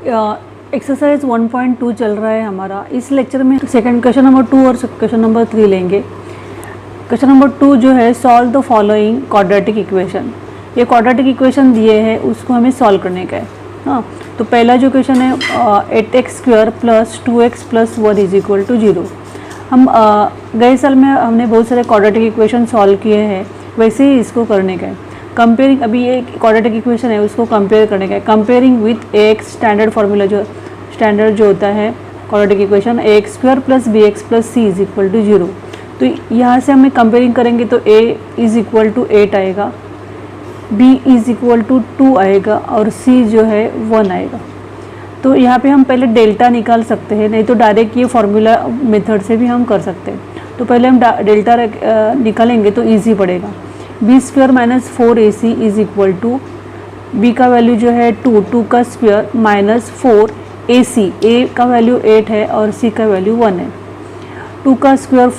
Exercise 1.2 चल रहा है हमारा। इस लेक्चर में सेकंड क्वेश्चन नंबर 2 और क्वेश्चन नंबर 3 लेंगे। क्वेश्चन नंबर 2 जो है, solve the following quadratic equation. ये क्वाड्रेटिक इक्वेशन दिए हैं, उसको हमें सॉल्व करने का है। हाँ, तो पहला जो क्वेश्चन है 8x² + 2x + 1 = 0। हम गए साल में हमने बहुत सारे क्वाड्रेटिक इक्वेशन सॉल्व किए हैं, वैसे ही इसको करने का है। कंपेयरिंग, अभी ये क्वाड्रेटिक इक्वेशन है उसको कंपेयर करने का है। Comparing with ax, standard formula जो स्टैंडर्ड जो होता है quadratic equation, ax² + bx + c = 0। तो यहाँ से हमें कंपेयरिंग करेंगे तो a = 8 आएगा, b = 2 आएगा और c जो है 1 आएगा। तो यहाँ पे हम पहले डेल्टा निकाल सकते हैं, नहीं तो डायरेक्ट ये फार्मूला मेथड से भी हम कर सकते हैं। तो पहले हम डेल्टा निकालेंगे तो इजी पड़ेगा। b² - 4ac = b का वैल्यू जो है 2 का स्क्वायर -4ac, a का वैल्यू 8 है और c का वैल्यू 1 है। 2 का स्क्वायर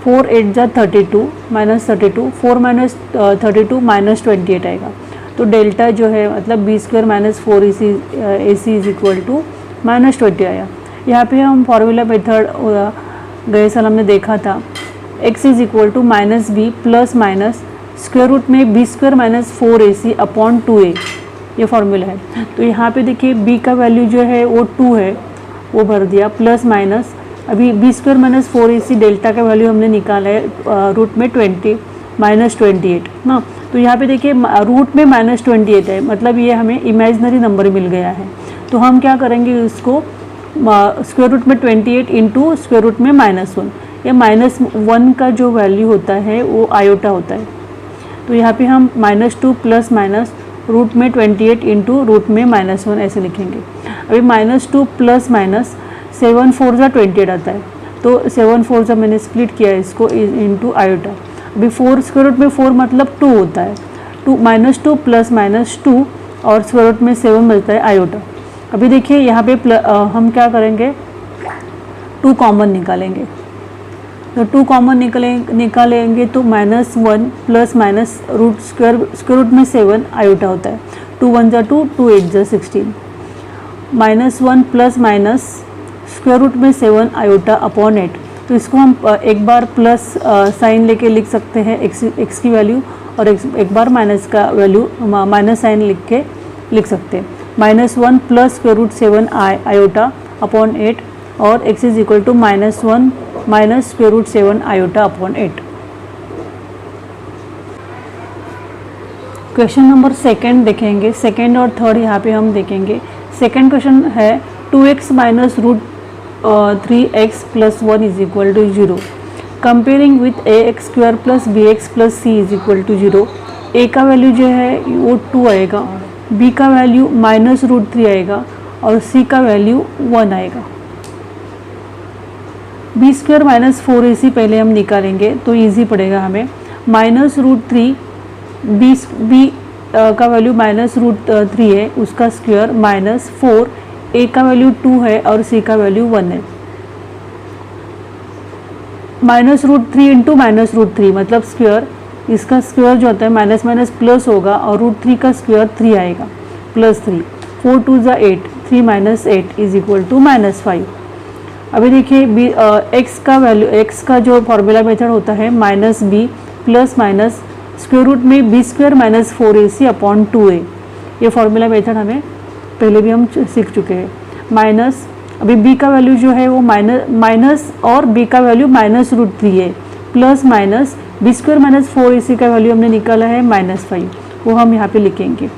4 8 जा 32 -32, 4 - 32 -28 आएगा। तो डेल्टा जो है मतलब b² - 4ac = -20 आया। यहाँ पे हम फार्मूला मेथड गए साल हमने देखा था, x = -b ± स्क्वायर रूट में b² - 4ac / 2a, ये फार्मूला है। तो यहाँ पे देखिए b का वैल्यू जो है वो 2 है, वो भर दिया, प्लस माइनस अभी b² - 4ac डेल्टा का वैल्यू हमने निकाला है रूट में 20 -28 ना। तो यहाँ पे देखिए रूट में -28 है, मतलब ये हमें इमेजिनरी नंबर मिल गया है। तो हम क्या करेंगे, इसको स्क्वायर रूट में 28 इंटू स्क्वायर रूट में -1, या -1 का जो वैल्यू होता है वो आयोटा होता है। तो यहाँ पे हम -2 प्लस माइनस रूट में 28 इंटू रूट में -1 ऐसे लिखेंगे। अभी -2 प्लस माइनस 7 4 जा 28 आता है, तो 7 4 जा मैंने स्प्लिट किया है इसको इंटू आयोटा। अभी 4 स्क्वायर रूट में 4 मतलब 2 होता है, -2 प्लस -2 और स्क्वायर रूट में 7 मिलता है आयोटा। अभी देखिए यहाँ पे हम क्या करेंगे, 2 कॉमन निकालेंगे। तो 2 कॉमन निकालेंगे तो -1 plus minus root square root में 7 आयोटा होता है। 2 1 जा 2, 2 8 जा 16, -1 प्लस माइनस स्क्वायर रूट में 7 आयोटा अपॉन 8। तो इसको हम एक बार प्लस साइन लेके लिख सकते हैं x की वैल्यू, और एक बार माइनस का वैल्यू माइनस साइन लिख सकते हैं। -1 plus square root 7 iota upon 8 और x = -1 minus square root 7 iota upon 8। Question number second देखेंगे, सेकंड और थर्ड यहाँ पे हम देखेंगे। सेकंड क्वेश्चन है 2x - √3x + 1 = 0। Comparing with ax² + bx + c = 0। a का वैल्यू जो है वो 2 आएगा, b का वैल्यू -√3 आएगा और c का वैल्यू 1 आएगा। b² - 4ac पहले हम निकालेंगे तो इजी पड़ेगा हमें। -√3 b का वैल्यू -√3 है, उसका स्क्वायर -4, a का वैल्यू 2 है और c का वैल्यू 1 है। -√3 इंटू -√3 मतलब स्क्वायर, इसका स्क्वायर जो होता है माइनस माइनस प्लस होगा और √3 का स्क्वायर 3 आएगा, +3। 4 2 जा 8, 3 - 8 = -5। अभी देखिए x का वैल्यू, x का जो फार्मूला मेथड होता है -b plus minus square root में b² - 4ac / 2a, ये फार्मूला मेथड हमें पहले भी हम सीख चुके हैं। माइनस अभी b का वैल्यू जो है वो माइनस और b का वैल्यू -√3 है, प्लस माइनस b² - 4ac का वैल्यू हमने निकाला है -5, वो हम यहाँ पे लिखेंगे।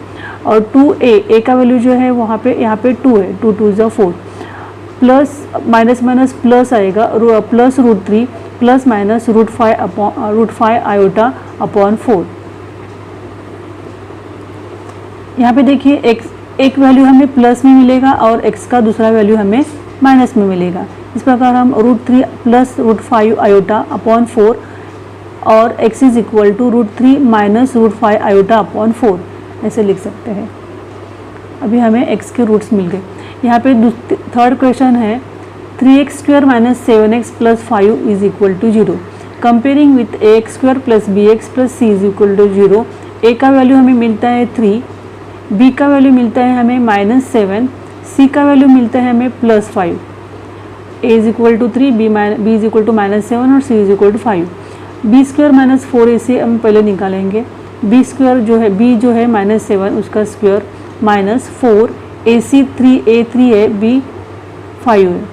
और 2a का वैल्यू जो है वहाँ पे यहाँ पे 2 है, 2 2 जा 4, प्लस माइनस माइनस प्लस आएगा, plus √3 plus minus √5 iota upon 4। यहाँ पे देखिए एक वैल्यू हमें प्लस में मिलेगा और x का दूसरा वैल्यू हमें माइनस में मिलेगा। इस प्रकार हम √3 प्लस √5 आयोटा अपॉन 4 और x = √3 माइनस √5 आयोटा अपॉन 4 ऐसे लिख सकते हैं। अभी हमें x के रूट्स मिल गए। यहाँ पे थर्ड क्वेश्चन है 3x² - 7x + 5 = 0। Comparing with ax² + bx + c = 0। a का वैल्यू हमें मिलता है 3, b का वैल्यू मिलता है हमें -7, सी का वैल्यू मिलता है हमें +5, a is equal to 3, b is equal to -7 और c is equal to 5। B square -4ac हम पहले निकालेंगे। बी स्क्वायर जो है, बी जो है -7 उसका स्क्वायर -4 ac 3a है, बी 5 है।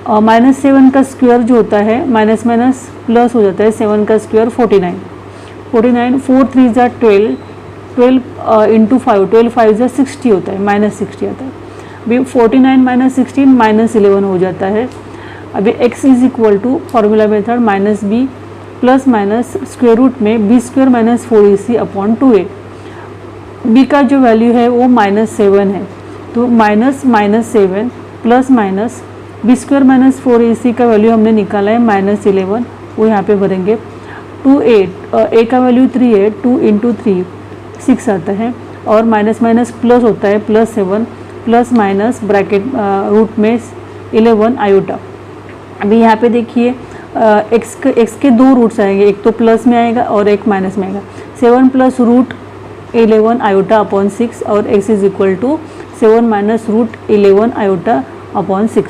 और -7 का स्क्वायर जो होता है माइनस माइनस प्लस हो जाता है, 7 का स्क्वायर 49, 4 3 ज़ा 12, 12 इंटू 5, 12 5 ज़ा 60 होता है, -60 आता है। अभी 49 - 16 -11 हो जाता है। अभी x is equal to formula method -b plus minus square root में b square -4ac upon 2a। B का जो वैल्यू है वो -7 है, तो -7 plus minus B square -4ac का वैल्यू हमने निकाला है -11, वो यहाँ पे भरेंगे। 2a, a का वैल्यू 3 है, 2 इंटू 3 6 आता है, और माइनस माइनस प्लस होता है +7 प्लस माइनस ब्रैकेट रूट में 11 आयोटा। अभी यहाँ पे देखिए x के दो रूट्स आएंगे, एक तो प्लस में आएगा और एक माइनस में आएगा। 7 प्लस रूट 11 आयोटा अपॉन 6 और x is equal to 7 minus root 11 iota upon 6।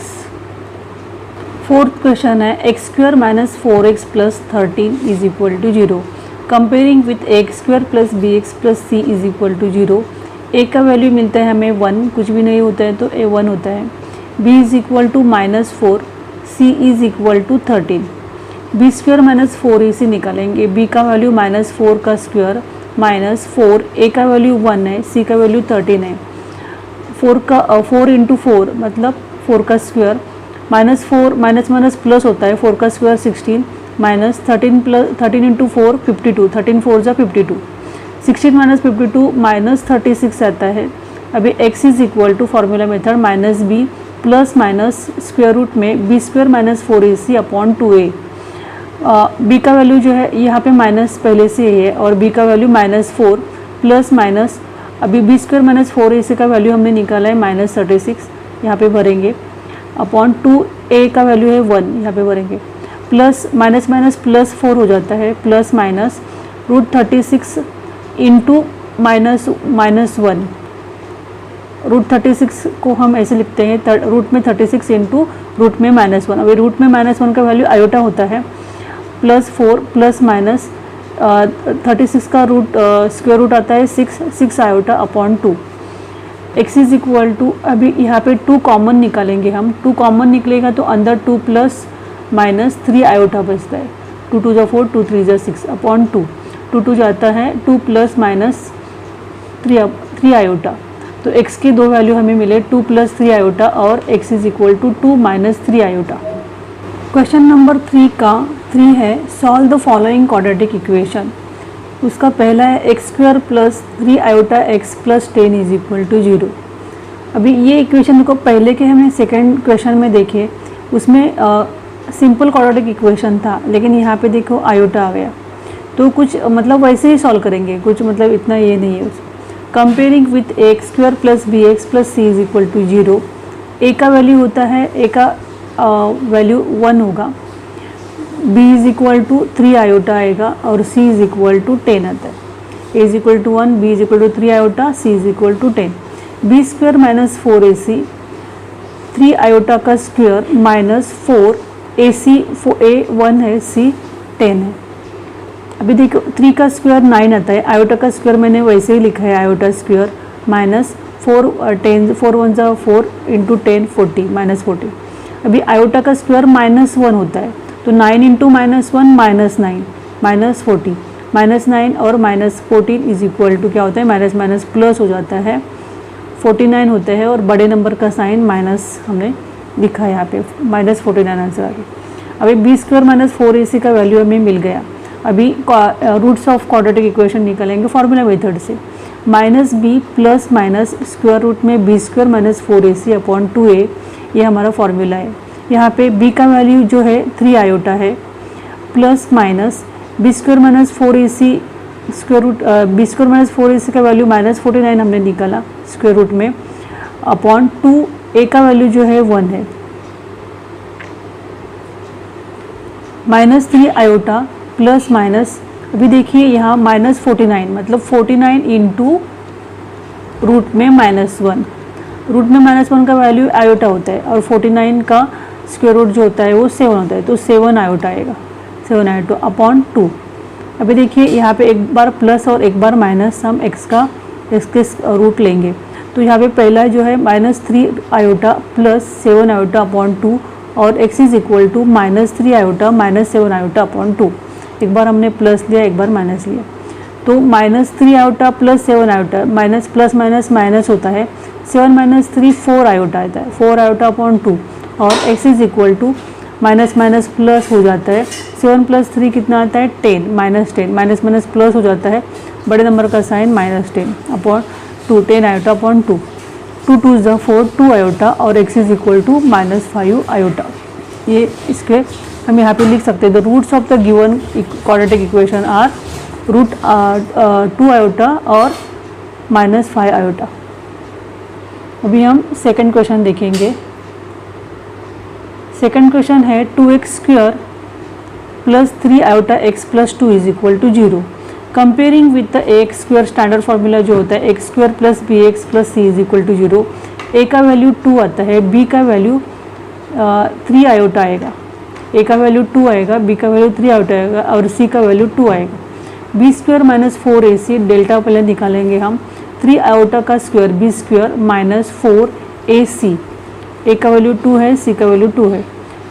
Fourth question है x square -4x plus 13 is equal to 0। Comparing with x square plus bx plus c is equal to 0। a का value मिलता है हमें 1, कुछ भी नहीं होता है तो a 1 होता है। b is equal to -4, c is equal to 13। B square -4ac निकालेंगे। b का वैल्यू -4 का स्क्वायर -4, a का वैल्यू 1 है, c का वैल्यू 13 है। 4 इंटू 4 मतलब 4 का स्क्वायर, -4 माइनस माइनस प्लस होता है, 4 का स्क्वायर 16 माइनस 13 इंटू 4 52, 13 4 ज़ा 52, 16 माइनस 52 -36 आता है। अभी x is equal to formula method -b plus minus square root में b square -4ac upon 2a। b का वैल्यू जो है यहाँ पे माइनस पहले से ही है, और b का वैल्यू -4 प्लस माइनस, अभी बी स्क्वायर -4ac का वैल्यू हमने निकाला है -36, यहाँ पे भरेंगे, अपॉन 2a का वैल्यू है 1, यहाँ पे भरेंगे, प्लस माइनस माइनस प्लस 4 हो जाता है, प्लस माइनस √36 इंटू -1। √36 को हम ऐसे लिखते हैं, रूट में 36 इंटू रूट में -1। अभी रूट में -1 का वैल्यू आयोटा होता है, +4 प्लस माइनस 36 का स्क्वायर रूट आता है 6 iota upon 2। x is equal to, अभी यहाँ पे 2 कॉमन निकालेंगे हम, 2 कॉमन निकलेगा तो अंदर 2 प्लस माइनस 3 आयोटा बचता है, 2 2 ज़ा 4, 2 3 ज़ा 6 अपॉन 2, 2 2 जाता है 2 प्लस माइनस 3 आयोटा। तो x के दो वैल्यू हमें मिले 2 प्लस 3 आयोटा और x is equal to 2 minus 3 iota. Question number 3 है solve the following quadratic equation. उसका पहला है x square plus 3 iota x plus 10 is equal to 0। अभी ये इक्वेशन को पहले के हमने सेकंड क्वेश्चन में देखे, उसमें सिंपल क्वाड्रेटिक इक्वेशन था, लेकिन यहाँ पे देखो आयोटा आ गया, तो कुछ मतलब वैसे ही सॉल्व करेंगे, कुछ मतलब इतना ये नहीं है। Comparing with x square plus bx plus c is equal to 0। a का वैल्यू होता है, a का वैल्यू 1 होगा, b is equal to 3 iota आएगा और c इज इक्वल टू 10 आता है। a is equal to 1, b is equal to 3 iota, c is equal to 10। b square -4ac, 3 iota का स्क्वायर -4 ac, a 1 है, c 10 है। अभी देखो 3 का स्क्वायर 9 आता है, आयोटा का स्क्वायर मैंने वैसे ही लिखा है, आयोटा स्क्वायर -4 4 1 ज़ा 4 इंटू 10 40 -40। अभी आयोटा का स्क्वायर -1 होता है, तो 9 इंटू -1 -9 -40, -9 और -14 इज इक्वल टू क्या होता है, माइनस माइनस प्लस हो जाता है 49 होता है, और बड़े नंबर का साइन माइनस हमने लिखा है यहाँ पे, -49 आंसर आ गया। अभी बी स्क्वायर -4ac का वैल्यू हमें मिल गया। अभी रूट्स ऑफ क्वाड्रेटिक इक्वेशन निकालेंगे फॉर्मूला मेथड से। -b plus minus square root में b square -4ac upon 2a, ये हमारा फॉर्मूला है। यहाँ पे b का वैल्यू जो है 3 आयोटा है, plus minus B square -4ac square root, B square -4ac का वैल्यू -49 हमने निकाला स्क्वायर रूट में, अपॉन 2a का वैल्यू जो है 1 है, -3 आयोटा प्लस माइनस, अभी देखिए यहाँ -49 मतलब 49 इंटू रूट में -1, रूट में -1 का वैल्यू आयोटा होता है और 49 का स्क्वायर रूट जो होता है वो 7 होता है, तो 7 आयोटा आएगा, 7 आयोटा अपॉन 2। अभी देखिए यहाँ पे एक बार प्लस और एक बार माइनस, हम इसके रूट लेंगे। तो यहाँ पे पहला जो है -3 आयोटा प्लस 7 आयोटा अपॉन 2 और x is equal to -3 iota -7 iota upon 2। एक बार हमने प्लस लिया, एक बार माइनस लिया, तो -3 iota plus 7 iota, minus plus minus minus होता है, 7 माइनस 3 4 आयोटा आता है, 4 आयोटा अपॉन 2 और x is equal to minus minus plus हो जाता है, 7 प्लस 3 कितना आता है 10, -10, माइनस माइनस प्लस हो जाता है, बड़े नंबर का साइन -10 अपॉन 2, 10 आयोटा अपॉन 2, 2 2 इज 4, 2 आयोटा और x is equal to -5 iota. ये इसके हम यहाँ पे लिख सकते हैं the roots of the given quadratic equation are root 2 iota और -5 आयोटा। अभी हम सेकंड क्वेश्चन देखेंगे। सेकंड क्वेश्चन है 2x square plus 3 iota x plus 2 is equal to 0। Comparing with the x square standard formula जो होता है x square plus B x plus C is equal to 0। ए का value 2 आता है, B का value 3 iota आएगा, ए का वैल्यू 2 आएगा, बी का वैल्यू 3 आयोटा आएगा और सी का वैल्यू 2 आएगा। B square minus 4ac delta पहले निकालेंगे हम, 3 आयोटा का square B square minus 4ac, A का वैल्यू 2 है, सी का वैल्यू 2 है।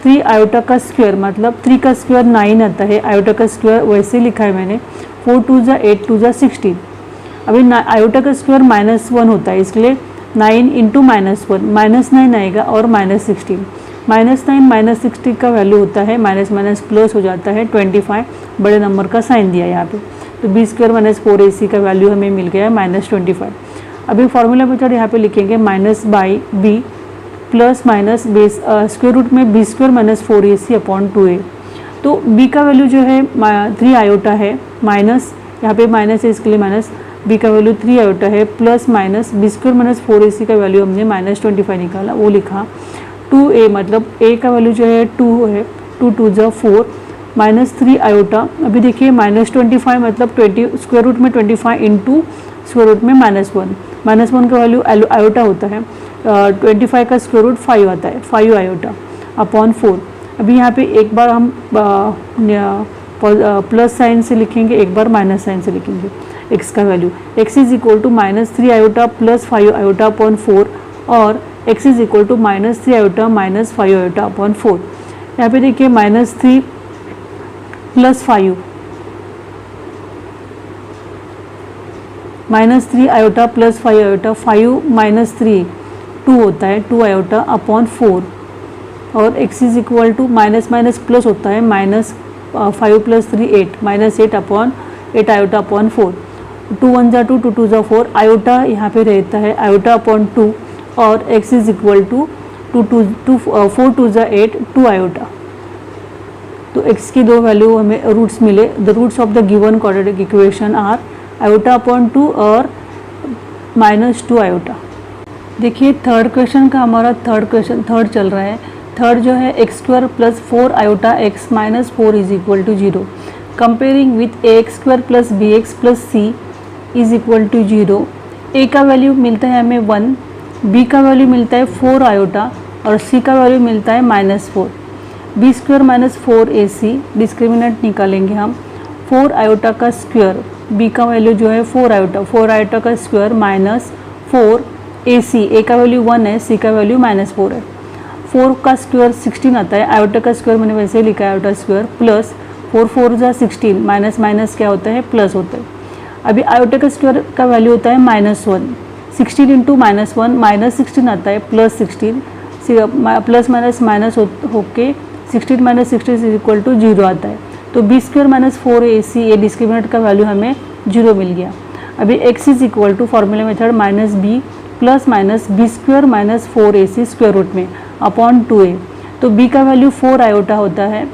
3 आयोटा का स्क्वायर मतलब 3 का स्क्वायर 9 आता है, आयोटा का स्क्वायर वैसे लिखा है मैंने, 4 2 जा 8 2 जा 16। अभी आयोटा का स्क्वायर -1 होता है, इसलिए 9 इंटू -1 -9 आएगा और -16, -9 -60 का वैल्यू होता है, माइनस माइनस प्लस हो जाता है 25, बड़े नंबर का साइन दिया यहाँ पे, तो बी स्क्वायर माइनस 4ac का वैल्यू हमें मिल गया है -25। अभी फॉर्मूला मेथड यहाँ पे लिखेंगे minus by b plus minus base square root में b square minus 4ac upon 2a। तो b का वैल्यू जो है 3 आयोटा है, माइनस यहाँ पे माइनस है इसके लिए माइनस, b का वैल्यू 3 आयोटा है plus minus B square minus 4ac का वैल्यू हमने -25 निकाला, वो लिखा। 2a मतलब a का वैल्यू जो है 2 है, 2 2 जा 4 -3 आयोटा। अभी देखिए -25 मतलब 20 स्क्वायर रूट में 25 इंटू स्क्वायर रूट में -1 का वैल्यू आयोटा होता है, 25 का स्क्वायर रूट 5 आता है, 5 आयोटा अपॉन 4। अभी यहाँ पे एक बार हम प्लस साइन से लिखेंगे, एक बार माइनस साइन से लिखेंगे x का value, x is equal to -3 iota plus 5 iota upon 4 और x is equal to -3 iota -5 iota upon 4। यहाँ पे देखिए -3 प्लस 5, -3 आयोटा प्लस 5 आयोटा, 5 -3 2 होता है, 2 आयोटा अपॉन 4 और x is equal to minus minus plus होता है, -5 प्लस 3 8, -8 अपॉन 8 आयोटा अपॉन 4, 2 1 जा 2 2 2 जा 4 आयोटा यहाँ पे रहता है, आयोटा अपॉन 2 और x इज इक्वल टू 4 2 जा 8 2 आयोटा। तो x की दो वैल्यू हमें रूट्स मिले। The roots of the given quadratic equation are iota upon 2 और -2 आयोटा। देखिए थर्ड क्वेश्चन का हमारा थर्ड चल रहा है। थर्ड जो है x square plus 4 iota x minus 4 is equal to 0। Comparing with a x square plus B x plus C is equal to 0। ए का वैल्यू मिलता है हमें 1, बी का वैल्यू मिलता है 4 आयोटा और सी का वैल्यू मिलता है -4। B square minus 4ac discriminant निकालेंगे हम, 4 आयोटा का स्क्वायर, बी का वैल्यू जो है 4 आयोटा का स्क्वायर माइनस 4ac, ए का वैल्यू 1 है, सी का वैल्यू -4 है। 4 का स्क्वायर 16 आता है, आयोटा का स्क्वायर मैंने वैसे ही लिखा है आयोटा स्क्वायर, प्लस 4 4 जा 16, माइनस माइनस क्या होता है प्लस होता है। अभी आयोटा का स्क्वायर का वैल्यू होता है -1, 16 इंटू -1 -16 आता है, प्लस 16 प्लस माइनस माइनस होके 16 माइनस 16 इज इक्वल टू 0 आता है। तो बी स्क्वायर माइनस 4ac ये डिस्क्रिमिनेंट का वैल्यू हमें 0 मिल गया। अभी x is equal to formula method minus b plus minus B square minus 4ac square root में अपॉन 2a। तो b का वैल्यू 4 आयोटा होता है,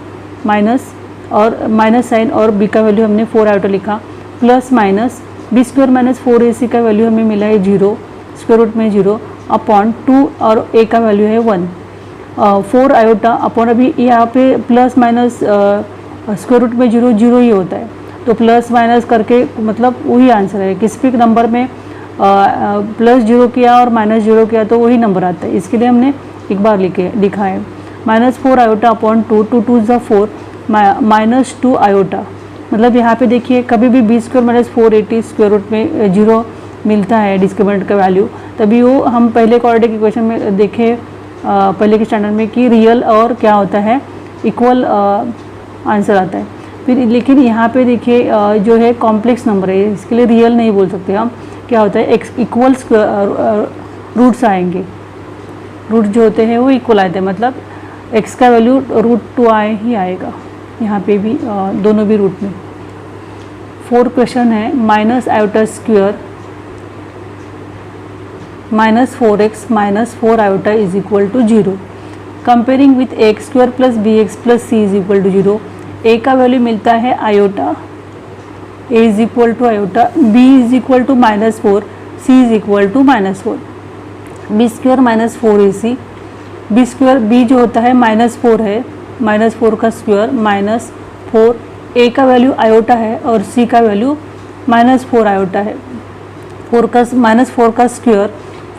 माइनस और माइनस साइन और b का वैल्यू हमने 4 आयोटा लिखा, plus minus B square minus 4ac का वैल्यू हमें मिला है 0, स्क्वायर रूट में 0 अपॉन 2 और a का वैल्यू है 1, 4 आयोटा अपॉन, अभी यहाँ पे प्लस माइनस स्क्वायर रूट में 0 0 ही होता है, तो प्लस माइनस करके मतलब वही आंसर है। किसी भी नंबर में प्लस 0 किया और माइनस 0 किया तो वही नंबर आता है, इसके लिए हमने एक बार लिखा है -4 आयोटा अपॉन 2, 2 2 ज़ा 4, -2 आयोटा। मतलब यहाँ पे देखिए कभी भी b square minus 480 square root में 0 मिलता है डिस्क्रिमिनेंट का वैल्यू, तभी वो हम पहले क्वाड्रेटिक इक्वेशन में देखे पहले के स्टैंडर्ड में कि रियल और क्या होता है, इक्वल आंसर आता है। फिर लेकिन यहाँ पे देखिए जो है कॉम्प्लेक्स नंबर है, इसके लिए रियल नहीं बोल सकते हम, क्या होता है एक्स इक्वल रूट्स आएंगे, रूट जो होते हैं वो इक्वल आते हैं, मतलब x का वैल्यू √2 ही आएगा यहाँ पे भी, दोनों भी रूट में। 4 क्वेश्चन है minus iota square -4x -4 iota is equal to 0, comparing with x square plus B x plus C is equal to 0। ए का वैल्यू मिलता है iota, a is equal to iota, b is equal to -4, c is equal to -4, b square -4ac, b square b जो होता है -4 है, -4 का square -4, ए का value iota है और सी का वैल्यू -4 आयोटा है। 4 का -4 का स्क्वायर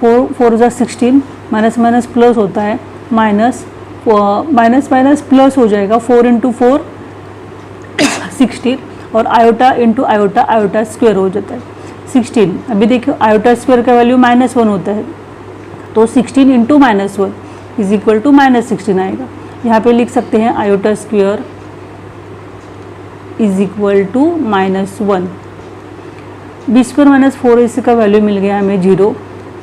4 ज़ा 16, माइनस माइनस प्लस होता है, माइनस माइनस प्लस हो जाएगा, 4 × 4 16 और iota into iota, iota square हो जाता है 16। अभी देखो आयोटा स्क्वायर का वैल्यू -1 होता है, तो 16 × -1 इज इक्वल टू -16 आएगा। यहाँ पे लिख सकते हैं iota square is equal to -1। B square minus 4ac का वैल्यू मिल गया हमें 0,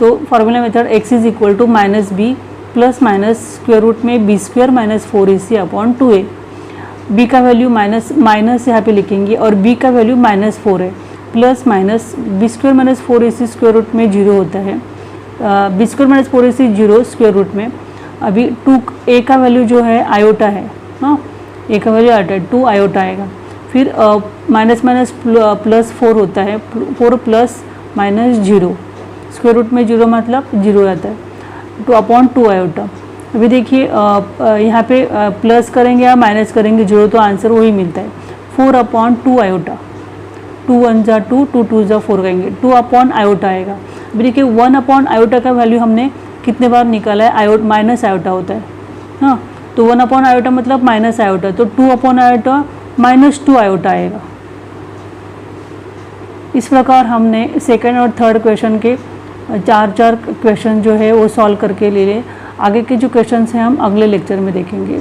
तो formula method x is equal to -b plus minus square root में b square minus 4ac upon 2a। b का वैल्यू माइनस यहाँ पे लिखेंगे और b का वैल्यू -4 है, plus minus B square minus 4ac square root में 0 होता है, b square minus 4ac 0 square root में। अभी 2 a का वैल्यू जो है आयोटा है, हाँ a का वैल्यू आयोटा है, 2 आयोटा आएगा। फिर माइनस माइनस प्लस 4 होता है, 4 प्लस माइनस 0, स्क्वायर रूट में 0 मतलब 0 आता है, 2 अपॉन 2 आयोटा। अभी देखिए यहाँ पे प्लस करेंगे या माइनस करेंगे 0 तो आंसर वही मिलता है, 4 अपॉन 2 आयोटा, 2 1 ज़ा 2, 2 2 ज़ा 4 करेंगे, 2 अपॉन आयोटा आएगा। अभी देखिए 1 अपॉन आयोटा का वैल्यू हमने कितने बार निकाला है, माइनस आयोटा होता है, हाँ तो 1 अपॉन आयोटा मतलब माइनस आयोटा, तो 2 अपॉन आयोटा -2 आयोटा आएगा। इस प्रकार हमने सेकंड और थर्ड क्वेश्चन के 4 क्वेश्चन जो है वो सॉल्व करके ले लें। आगे के जो क्वेश्चंस हैं हम अगले लेक्चर में देखेंगे।